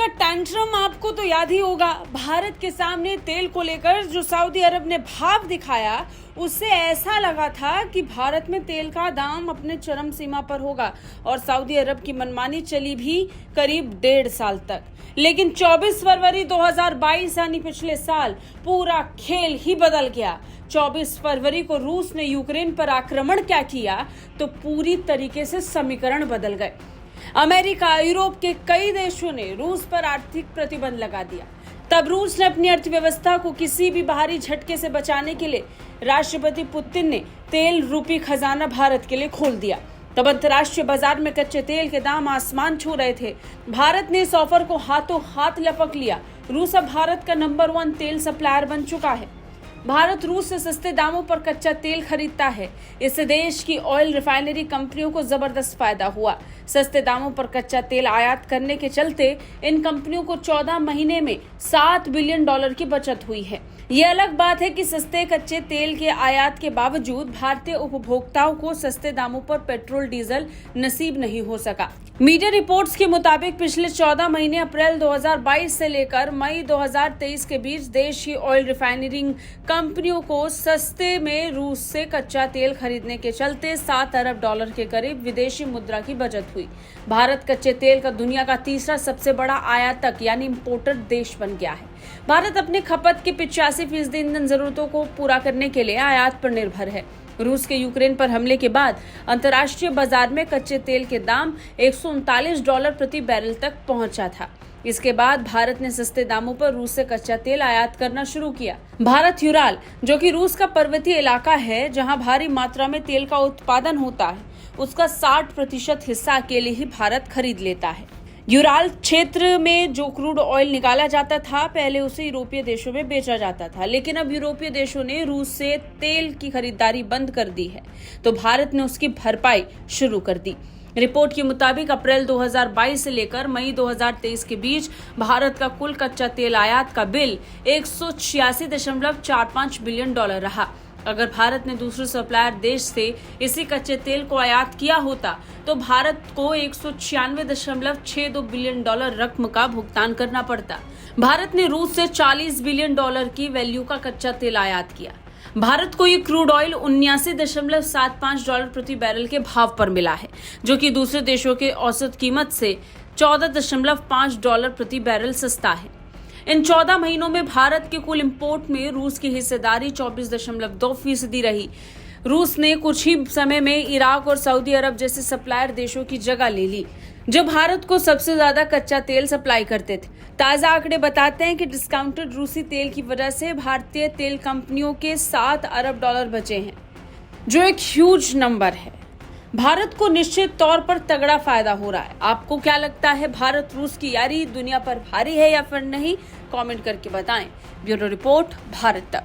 का टेंट्रम आपको तो याद ही होगा। भारत के सामने तेल को लेकर जो सऊदी अरब ने भाव दिखाया, उससे ऐसा लगा था कि भारत में तेल का दाम अपने चरम सीमा पर होगा और सऊदी अरब की मनमानी चली भी करीब 1.5 साल तक। लेकिन 24 फरवरी 2022 यानी पिछले साल पूरा खेल ही बदल गया। 24 फरवरी को रूस ने यूक्रेन पर आक्रमण क्या किया तो पूरी तरीके से समीकरण बदल गए। अमेरिका, यूरोप के कई देशों ने रूस पर आर्थिक प्रतिबंध लगा दिया। तब रूस ने अपनी अर्थव्यवस्था को किसी भी बाहरी झटके से बचाने के लिए राष्ट्रपति पुतिन ने तेल रूपी खजाना भारत के लिए खोल दिया। तब अंतर्राष्ट्रीय बाजार में कच्चे तेल के दाम आसमान छू रहे थे। भारत ने इस ऑफर को हाथों हाथ लपक लिया। रूस अब भारत का नंबर 1 तेल सप्लायर बन चुका है। भारत रूस से सस्ते दामों पर कच्चा तेल खरीदता है। इससे देश की ऑयल रिफाइनरी कंपनियों को जबरदस्त फायदा हुआ। सस्ते दामों पर कच्चा तेल आयात करने के चलते इन कंपनियों को 14 महीने में $7 बिलियन की बचत हुई है। ये अलग बात है कि सस्ते कच्चे तेल के आयात के बावजूद भारतीय उपभोक्ताओं को सस्ते दामों पर पेट्रोल डीजल नसीब नहीं हो सका। मीडिया रिपोर्ट्स के मुताबिक पिछले 14 महीने अप्रैल 2022 से लेकर मई 2023 के बीच देश की ऑयल रिफाइनरिंग कंपनियों को सस्ते में रूस से कच्चा तेल खरीदने के चलते $7 अरब के करीब विदेशी मुद्रा की बचत हुई। भारत कच्चे तेल का दुनिया का तीसरा सबसे बड़ा आयातक यानी इम्पोर्टर देश बन गया है। भारत अपने खपत के 85% ईंधन जरूरतों को पूरा करने के लिए आयात पर निर्भर है। रूस के यूक्रेन पर हमले के बाद अंतर्राष्ट्रीय बाजार में कच्चे तेल के दाम $139 प्रति बैरल तक पहुंचा था। इसके बाद भारत ने सस्ते दामों पर रूस से कच्चा तेल आयात करना शुरू किया। भारत यूराल, जो कि रूस का पर्वतीय इलाका है जहां भारी मात्रा में तेल का उत्पादन होता है, उसका 60% हिस्सा अकेले ही भारत खरीद लेता है। यूराल क्षेत्र में जो क्रूड ऑयल निकाला जाता था, पहले उसे यूरोपीय देशों में बेचा जाता था, लेकिन अब यूरोपीय देशों ने रूस से तेल की खरीदारी बंद कर दी है, तो भारत ने उसकी भरपाई शुरू कर दी। रिपोर्ट के मुताबिक अप्रैल 2022 से लेकर मई 2023 के बीच भारत का कुल कच्चा तेल आयात का बिल $186.45 बिलियन रहा। अगर भारत ने दूसरे सप्लायर देश से इसी कच्चे तेल को आयात किया होता तो भारत को $196.62 बिलियन रकम का भुगतान करना पड़ता। भारत ने रूस से $40 बिलियन की वैल्यू का कच्चा तेल आयात किया। भारत को ये क्रूड ऑयल $79.75 प्रति बैरल के भाव पर मिला है, जो कि दूसरे देशों के औसत कीमत से $14.5 प्रति बैरल सस्ता है। इन 14 महीनों में भारत के कुल इंपोर्ट में रूस की हिस्सेदारी 24.2% रही। रूस ने कुछ ही समय में इराक और सऊदी अरब जैसे सप्लायर देशों की जगह ले ली, जो भारत को सबसे ज्यादा कच्चा तेल सप्लाई करते थे। ताजा आंकड़े बताते हैं कि डिस्काउंटेड रूसी तेल की वजह से भारतीय तेल कंपनियों के $7 अरब बचे हैं, जो एक ह्यूज नंबर है। भारत को निश्चित तौर पर तगड़ा फायदा हो रहा है। आपको क्या लगता है, भारत रूस की यारी दुनिया पर भारी है या फिर नहीं? कमेंट करके बताएं। ब्यूरो रिपोर्ट, भारत तक।